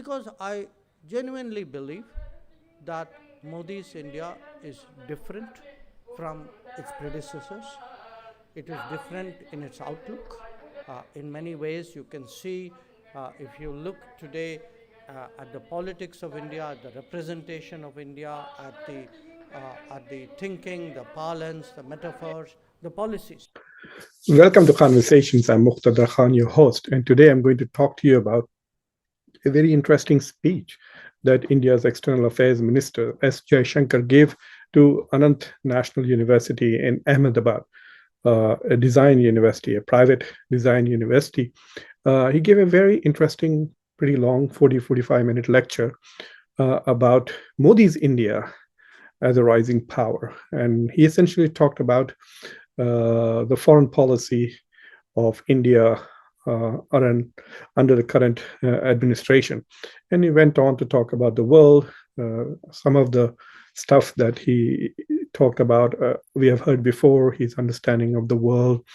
because I genuinely believe that Modi's India is different from its predecessors. It is different in its outlook. In many ways, you can see if you look today at the politics of India, at the representation of India, at the thinking, the parlance, the metaphors, the policies. Welcome to Conversations. I'm Muqtedar, your host, and today I'm going to talk to you about a very interesting speech that India's External Affairs Minister S. Jaishankar gave to Anant National University in Ahmedabad, a design university, a private design university. He gave a very interesting, pretty long 45-minute lecture about Modi's India as a rising power. And he essentially talked about the foreign policy of India under the current administration. And he went on to talk about the world. Some of the stuff that he talked about, we have heard before, his understanding of the world,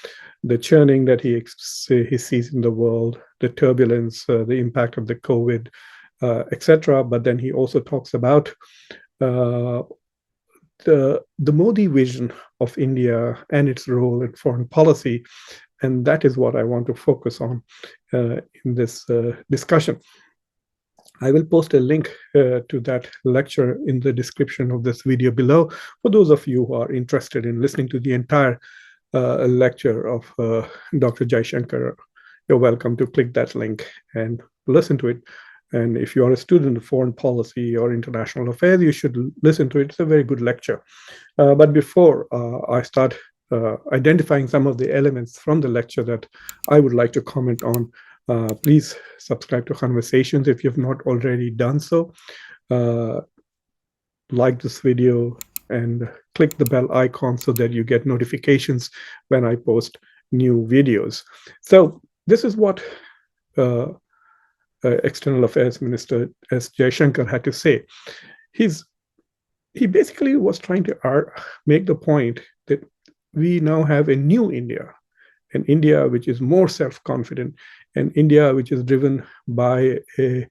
the churning that he sees in the world, the turbulence, the impact of the COVID, etc. But then he also talks about the Modi vision of India and its role in foreign policy. And that is what I want to focus on in this discussion. I will post a link to that lecture in the description of this video below for those of you who are interested in listening to the entire lecture of Dr. Jaishankar. You're welcome to click that link and listen to it. And if you are a student of foreign policy or international affairs, you should listen to it. It's a very good lecture. But before I start identifying some of the elements from the lecture that I would like to comment on, please subscribe to Khanversations if you have not already done so. Like this video and click the bell icon so that you get notifications when I post new videos. So this is what External Affairs Minister S. Jaishankar had to say. He basically was trying to make the point that we now have a new India, an India which is more self-confident, an India which is driven by a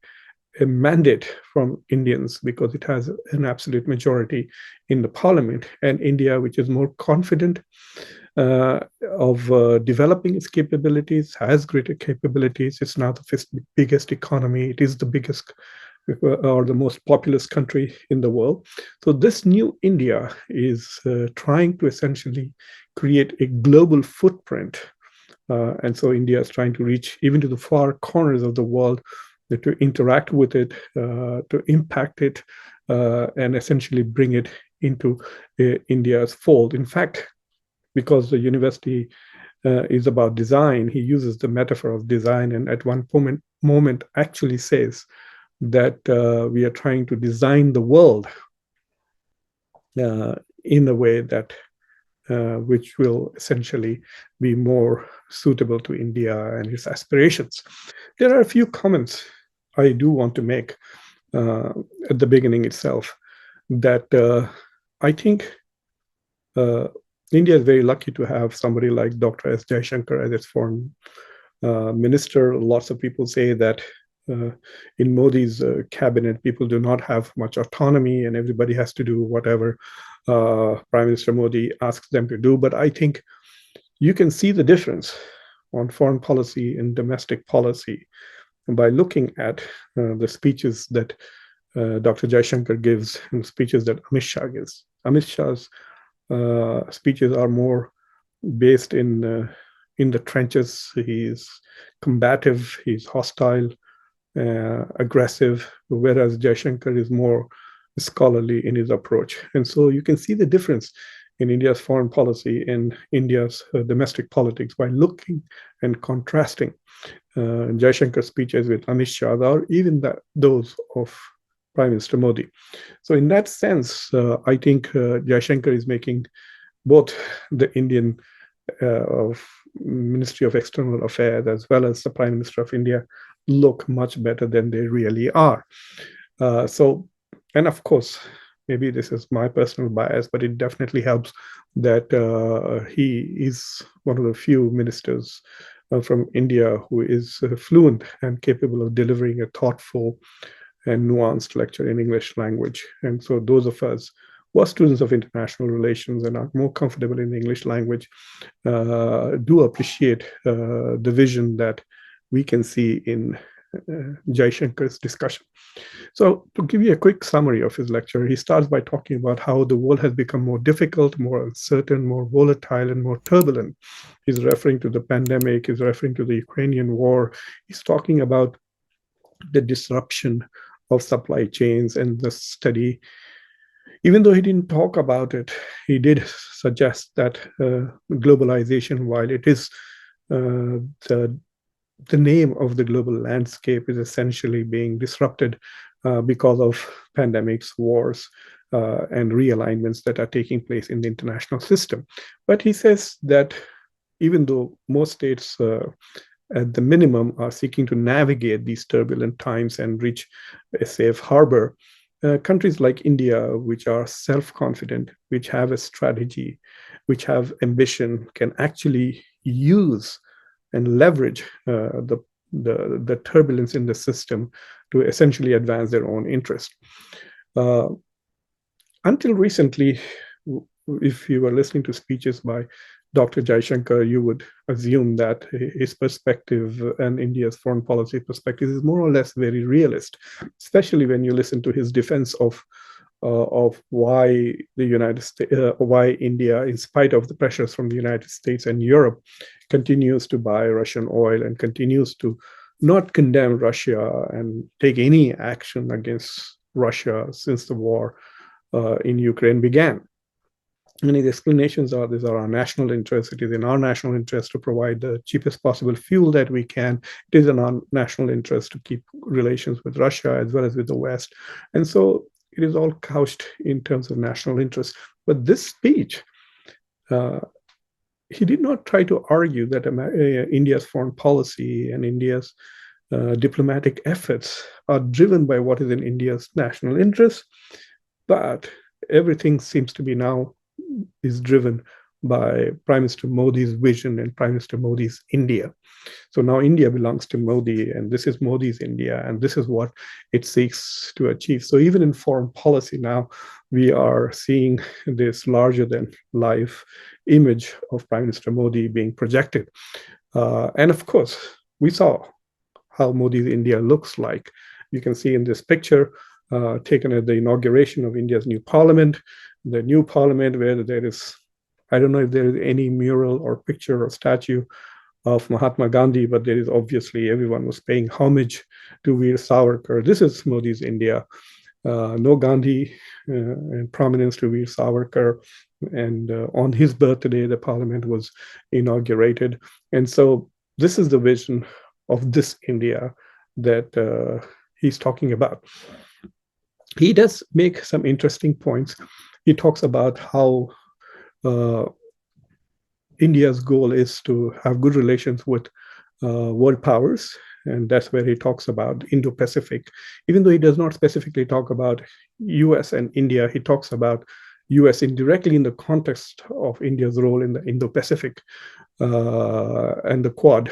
mandate from Indians because it has an absolute majority in the parliament, and India which is more confident of developing its capabilities, has greater capabilities. It's now the fifth biggest economy. It is the biggest or the most populous country in the world. So this new India is trying to essentially create a global footprint. And so India is trying to reach even to the far corners of the world, to interact with it, to impact it, and essentially bring it into India's fold. In fact, because the university is about design, he uses the metaphor of design, and at one moment actually says that we are trying to design the world in a way that which will essentially be more suitable to India and its aspirations. There are a few comments I do want to make at the beginning itself, that I think India is very lucky to have somebody like Dr. S. Jaishankar as its foreign minister. Lots of people say that in Modi's cabinet, people do not have much autonomy and everybody has to do whatever Prime Minister Modi asks them to do. But I think you can see the difference on foreign policy and domestic policy by looking at the speeches that Dr. Jaishankar gives and speeches that Amit Shah gives. Amit Shah's speeches are more based in the trenches. He's combative, he's hostile, aggressive, whereas Jaishankar is more scholarly in his approach. And so you can see the difference in India's foreign policy and India's domestic politics by looking and contrasting Jaishankar's speeches with Amit Shah or even those of Prime Minister Modi. So in that sense, I think Jaishankar is making both the Indian Ministry of External Affairs as well as the Prime Minister of India look much better than they really are. And of course, maybe this is my personal bias, but it definitely helps that he is one of the few ministers from India who is fluent and capable of delivering a thoughtful and nuanced lecture in English language. And so those of us who are students of international relations and are more comfortable in the English language do appreciate the vision that we can see in Jaishankar's discussion. So to give you a quick summary of his lecture, he starts by talking about how the world has become more difficult, more uncertain, more volatile, and more turbulent. He's referring to the pandemic, he's referring to the Ukrainian war. He's talking about the disruption of supply chains and the study. Even though he didn't talk about it, he did suggest that globalization, while it is the name of the global landscape, is essentially being disrupted because of pandemics, wars, and realignments that are taking place in the international system. But he says that even though most states at the minimum are seeking to navigate these turbulent times and reach a safe harbor, countries like India, which are self-confident, which have a strategy, which have ambition, can actually use and leverage the turbulence in the system to essentially advance their own interest. Until recently, if you were listening to speeches by Dr. Jaishankar, you would assume that his perspective and India's foreign policy perspective is more or less very realist, especially when you listen to his defense of why the United States, why India, in spite of the pressures from the United States and Europe, continues to buy Russian oil and continues to not condemn Russia and take any action against Russia since the war in Ukraine began. And his explanations are, these are our national interests. It is in our national interest to provide the cheapest possible fuel that we can. It is in our national interest to keep relations with Russia as well as with the West. And so it is all couched in terms of national interest. But this speech, he did not try to argue that India's foreign policy and India's diplomatic efforts are driven by what is in India's national interest, but everything seems to be now is driven by Prime Minister Modi's vision and Prime Minister Modi's India. So now India belongs to Modi, and this is Modi's India, and this is what it seeks to achieve. So even in foreign policy now, we are seeing this larger than life image of Prime Minister Modi being projected. And of course, we saw how Modi's India looks like. You can see in this picture taken at the inauguration of India's new parliament, the new parliament where there is, I don't know if there is any mural or picture or statue of Mahatma Gandhi, but there is obviously, everyone was paying homage to Veer Savarkar. This is Modi's India. No Gandhi and prominence to Veer Savarkar. And on his birthday, the parliament was inaugurated. And so this is the vision of this India that he's talking about. He does make some interesting points. He talks about how India's goal is to have good relations with world powers, and that's where he talks about Indo-Pacific. Even though he does not specifically talk about US and India, he talks about US indirectly in the context of India's role in the Indo-Pacific and the Quad.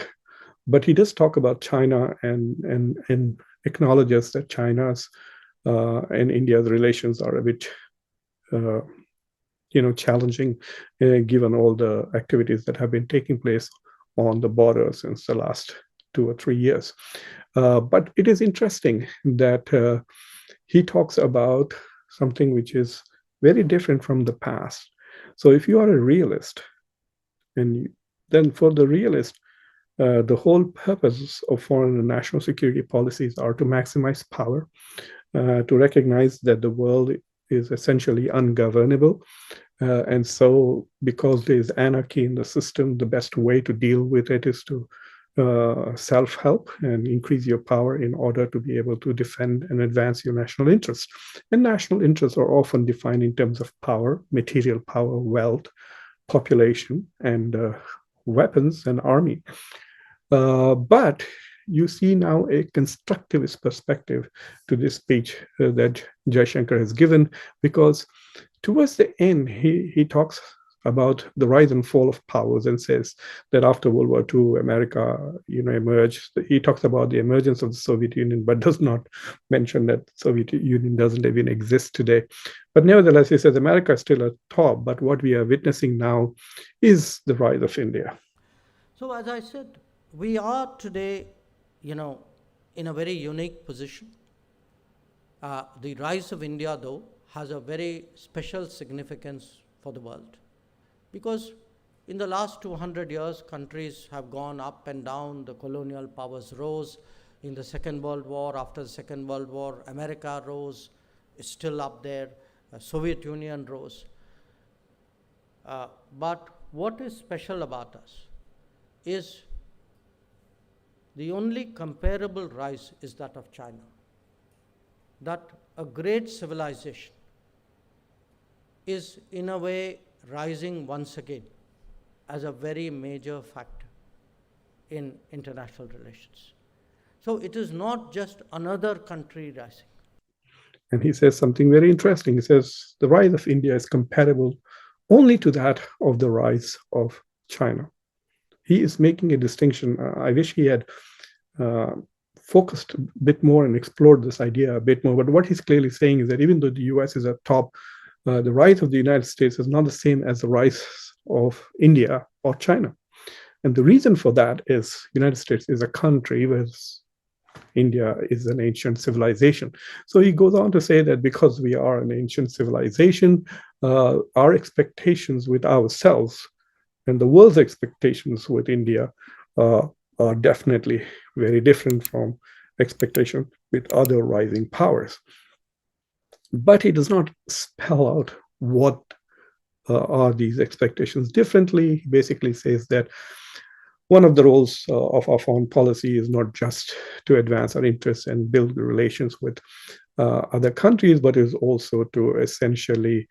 But he does talk about China and acknowledges that China's and India's relations are a bit challenging given all the activities that have been taking place on the border since the last 2 or 3 years. But it is interesting that he talks about something which is very different from the past. So if you are a realist, then for the realist, the whole purpose of foreign and national security policies are to maximize power, to recognize that the world is essentially ungovernable. And so because there is anarchy in the system, the best way to deal with it is to self-help and increase your power in order to be able to defend and advance your national interests. And national interests are often defined in terms of power, material power, wealth, population, and weapons and army. But you see now a constructivist perspective to this speech that Jaishankar has given, because towards the end, he talks about the rise and fall of powers and says that after World War II, America, emerged. He talks about the emergence of the Soviet Union, but does not mention that the Soviet Union doesn't even exist today. But nevertheless, he says America is still at top, but what we are witnessing now is the rise of India. So, as I said, we are today, in a very unique position. The rise of India, though, has a very special significance for the world, because in the last 200 years, countries have gone up and down. The colonial powers rose. In the Second World War, after the Second World War, America rose, is still up there. Soviet Union rose. But what is special about us is the only comparable rise is that of China. That a great civilization is in a way rising once again as a very major factor in international relations. So it is not just another country rising. And he says something very interesting. He says the rise of India is comparable only to that of the rise of China. He is making a distinction. I wish he had focused a bit more and explored this idea a bit more. But what he's clearly saying is that even though the US is at top, the rise of the United States is not the same as the rise of India or China. And the reason for that is the United States is a country, whereas India is an ancient civilization. So he goes on to say that because we are an ancient civilization, our expectations with ourselves and the world's expectations with India are definitely very different from expectations with other rising powers. But he does not spell out what are these expectations differently. He basically says that one of the roles of our foreign policy is not just to advance our interests and build relations with other countries, but is also to essentially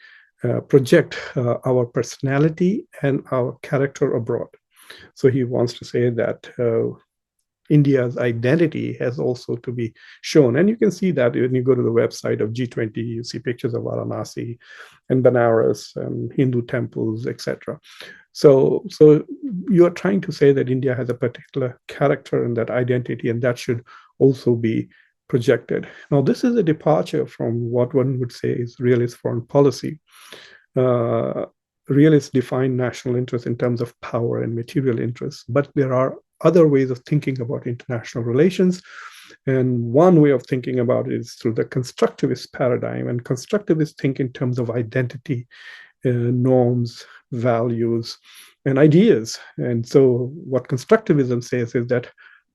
project our personality and our character abroad. So he wants to say that India's identity has also to be shown. And you can see that when you go to the website of G20, you see pictures of Varanasi and Benares and Hindu temples, etc. So you're trying to say that India has a particular character and that identity, and that should also be projected. Now, this is a departure from what one would say is realist foreign policy. Realists define national interests in terms of power and material interests, but there are other ways of thinking about international relations. And one way of thinking about it is through the constructivist paradigm. And constructivists think in terms of identity, norms, values, and ideas. And so what constructivism says is that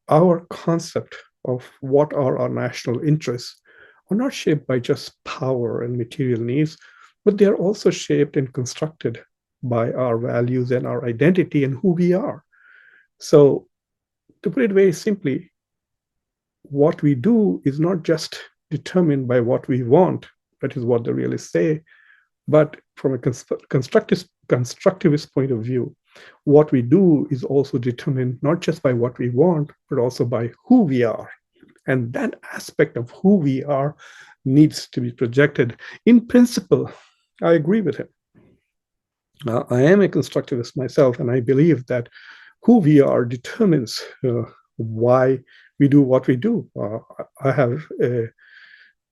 our concept of what are our national interests are not shaped by just power and material needs, but they are also shaped and constructed by our values and our identity and who we are. So to put it very simply, what we do is not just determined by what we want, that is what the realists say, but from a constructivist point of view, what we do is also determined not just by what we want, but also by who we are. And that aspect of who we are needs to be projected. In principle, I agree with him. I am a constructivist myself, and I believe that who we are determines why we do what we do. I have a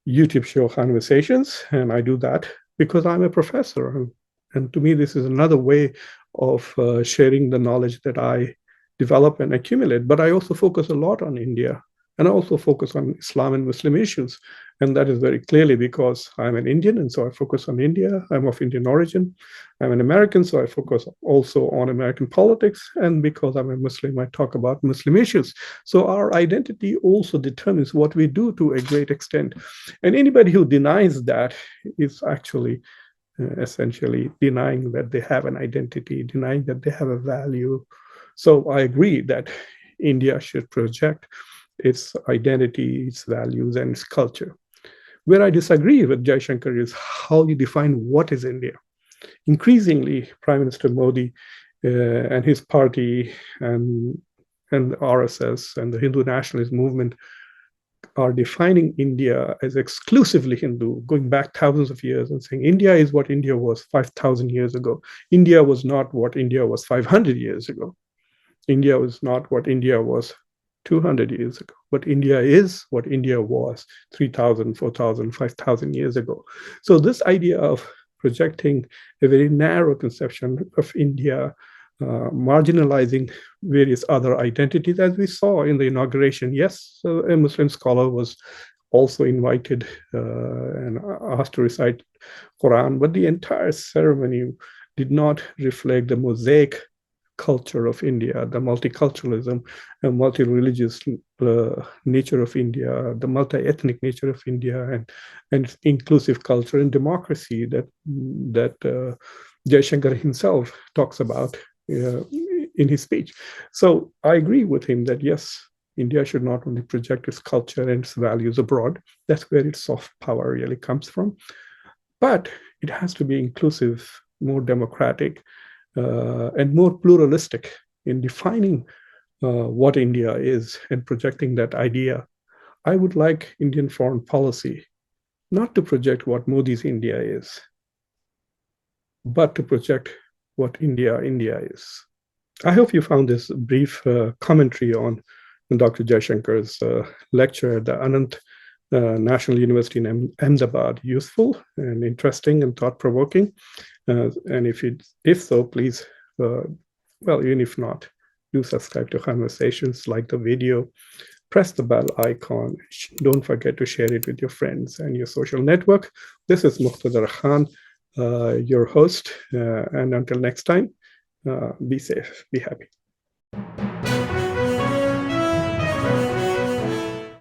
YouTube show, Khanversations, and I do that because I'm a professor. And to me, this is another way of sharing the knowledge that I develop and accumulate. But I also focus a lot on India, and I also focus on Islam and Muslim issues. And that is very clearly because I'm an Indian, and so I focus on India. I'm of Indian origin. I'm an American, so I focus also on American politics. And because I'm a Muslim, I talk about Muslim issues. So our identity also determines what we do to a great extent. And anybody who denies that is actually essentially denying that they have an identity, denying that they have a value. So I agree that India should project its identity, its values, and its culture. Where I disagree with Jaishankar is how you define what is India. Increasingly, Prime Minister Modi and his party and RSS and the Hindu nationalist movement are defining India as exclusively Hindu, going back thousands of years and saying India is what India was 5,000 years ago. India was not what India was 500 years ago. India was not what India was 200 years ago, but India is what India was 3,000, 4,000, 5,000 years ago. So this idea of projecting a very narrow conception of India, marginalizing various other identities, as we saw in the inauguration. Yes, a Muslim scholar was also invited and asked to recite Quran, but the entire ceremony did not reflect the mosaic culture of India, the multiculturalism and multi-religious nature of India, the multi-ethnic nature of India, and inclusive culture and democracy that Jaishankar himself talks about in his speech. So I agree with him that yes, India should not only project its culture and its values abroad. That's where its soft power really comes from. But it has to be inclusive, more democratic, and more pluralistic in defining what India is and projecting that idea. I would like Indian foreign policy not to project what Modi's India is, but to project what India is. I hope you found this brief commentary on Dr. Jaishankar's lecture at the Anant National University in Ahmedabad useful and interesting and thought-provoking. And if so, please, well, even if not, do subscribe to Khanversations, like the video, press the bell icon. Don't forget to share it with your friends and your social network. This is Muqtedar Khan, your host. And until next time, be safe, be happy.